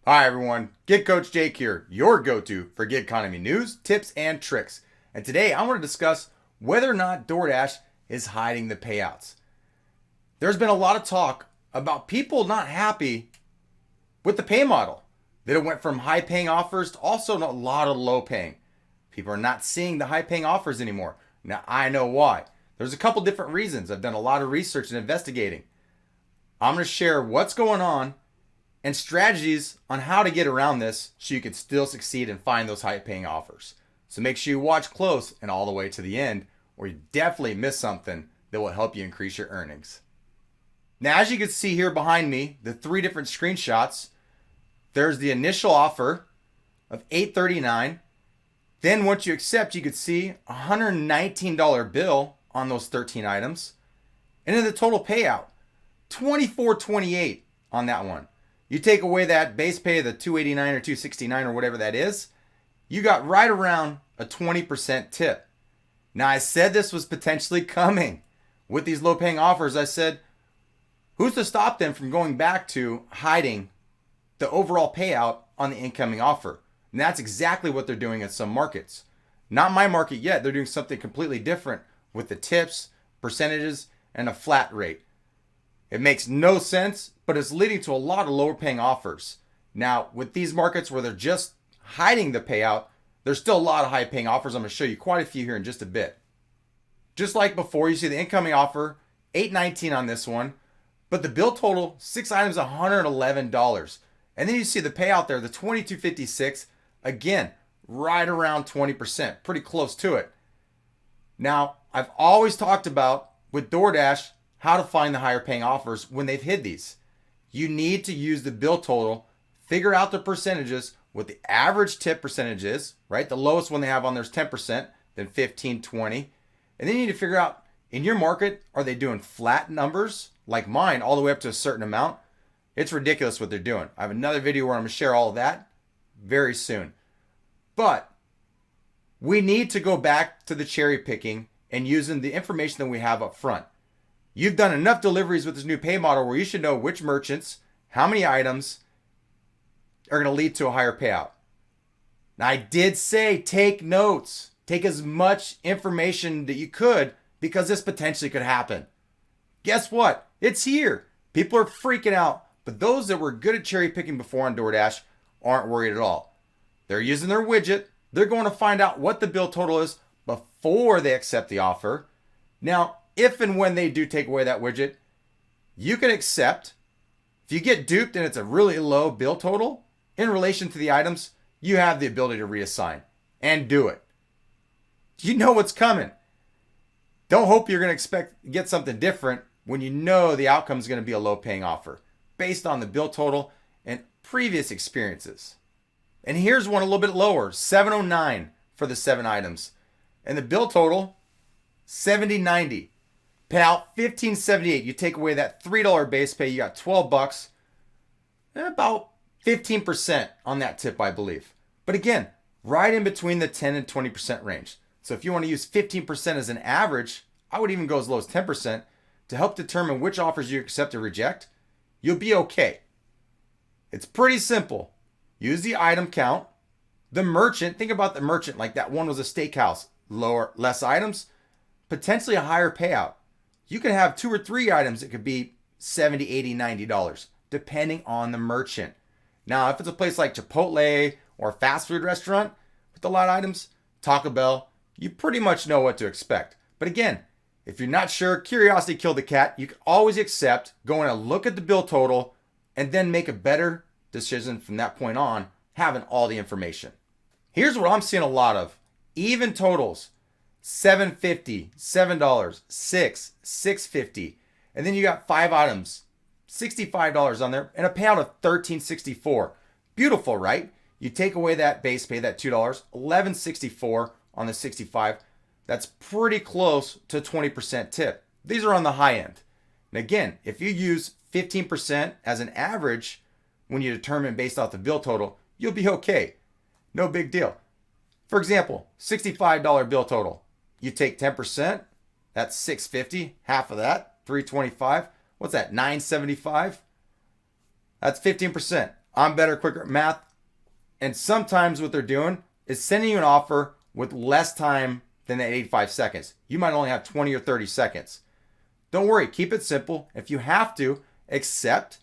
Hi everyone, Gig Coach Jake here, your go-to for gig economy news, tips, and tricks. And today I want to discuss whether or not DoorDash is hiding the payouts. There's been a lot of talk about people not happy with the pay model. That it went from high-paying offers to also a lot of low-paying. People are not seeing the high-paying offers anymore. Now I know why. There's a couple different reasons. I've done a lot of research and investigating. I'm going to share what's going on and strategies on how to get around this so you can still succeed and find those high paying offers. So make sure you watch close and all the way to the end, or you definitely miss something that will help you increase your earnings. Now, as you can see here behind me, the three different screenshots, there's the initial offer of $8.39. Then once you accept, you could see a $119 bill on those 13 items. And then the total payout, $24.28 on that one. You take away that base pay, the $289 or $269 or whatever that is, you got right around a 20% tip. Now, I said this was potentially coming. With these low paying offers, I said, who's to stop them from going back to hiding the overall payout on the incoming offer? And that's exactly what they're doing in some markets. Not my market yet. They're doing something completely different with the tips, percentages, and a flat rate. It makes no sense, but it's leading to a lot of lower paying offers. Now, with these markets where they're just hiding the payout, there's still a lot of high paying offers. I'm going to show you quite a few here in just a bit. Just like before, you see the incoming offer, $8.19 on this one, but the bill total, 6 items, $111. And then you see the payout there, the $22.56, again, right around 20%, pretty close to it. Now, I've always talked about with DoorDash, how to find the higher paying offers when they've hid these. You need to use the bill total, figure out the percentages, what the average tip percentage is, right? The lowest one they have on there is 10%, then 15, 20. And then you need to figure out, in your market, are they doing flat numbers like mine all the way up to a certain amount? It's ridiculous what they're doing. I have another video where I'm going to share all of that very soon. But we need to go back to the cherry picking and using the information that we have up front. You've done enough deliveries with this new pay model where you should know which merchants, how many items are going to lead to a higher payout. Now, I did say take notes. Take as much information that you could because this potentially could happen. Guess what? It's here. People are freaking out, but those that were good at cherry picking before on DoorDash aren't worried at all. They're using their widget. They're going to find out what the bill total is before they accept the offer. Now, if and when they do take away that widget, you can accept. If you get duped and it's a really low bill total in relation to the items, you have the ability to reassign and do it. You know what's coming. Don't hope you're going to get something different when you know the outcome is going to be a low paying offer based on the bill total and previous experiences. And here's one a little bit lower, $7.09 for the 7 items. And the bill total, $70.90. Pay out $15.78. You take away that $3 base pay, you got $12, and about 15% on that tip, I believe. But again, right in between the 10 and 20% range. So if you want to use 15% as an average, I would even go as low as 10% to help determine which offers you accept or reject. You'll be okay. It's pretty simple. Use the item count. The merchant, think about the merchant like that one was a steakhouse. Less items, potentially a higher payout. You can have 2 or 3 items that could be $70, $80, $90, depending on the merchant. Now, if it's a place like Chipotle or a fast food restaurant with a lot of items, Taco Bell, you pretty much know what to expect. But again, if you're not sure, curiosity killed the cat. You can always accept, go in and look at the bill total, and then make a better decision from that point on, having all the information. Here's what I'm seeing a lot of. Even totals. $7.50, $7, $6, $6.50. And then you got 5 items, $65 on there, and a payout of $13.64. Beautiful, right? You take away that base pay, that $2, $11.64 on the 65. That's pretty close to 20% tip. These are on the high end. And again, if you use 15% as an average when you determine based off the bill total, you'll be okay. No big deal. For example, $65 bill total. You take 10%, that's $650, half of that, $325. What's that, $975? That's 15%. I'm better, quicker at math. And sometimes what they're doing is sending you an offer with less time than that 85 seconds. You might only have 20 or 30 seconds. Don't worry, keep it simple. If you have to, accept,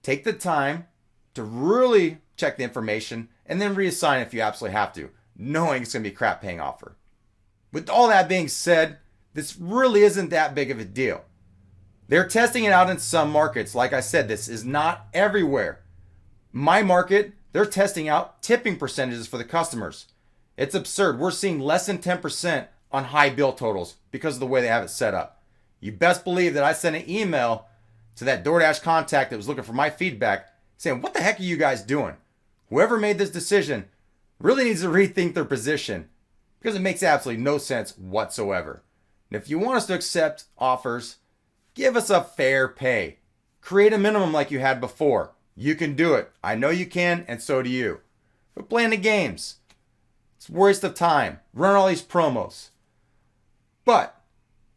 take the time to really check the information, and then reassign if you absolutely have to, knowing it's going to be a crap paying offer. With all that being said, this really isn't that big of a deal. They're testing it out in some markets. Like I said, this is not everywhere. My market, they're testing out tipping percentages for the customers. It's absurd. We're seeing less than 10% on high bill totals because of the way they have it set up. You best believe that I sent an email to that DoorDash contact that was looking for my feedback saying, what the heck are you guys doing? Whoever made this decision really needs to rethink their position because it makes absolutely no sense whatsoever. And if you want us to accept offers, give us a fair pay. Create a minimum like you had before. You can do it. I know you can, and so do you. But playing the games, it's a waste of time. Run all these promos. But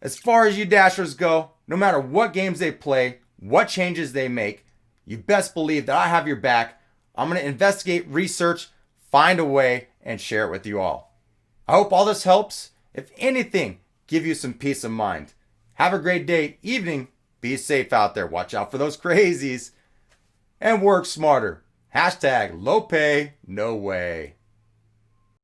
as far as you Dashers go, no matter what games they play, what changes they make, you best believe that I have your back. I'm going to investigate, research, find a way, and share it with you all. I hope all this helps. If anything, give you some peace of mind. Have a great day, evening. Be safe out there. Watch out for those crazies. And work smarter. #LowPayNoway.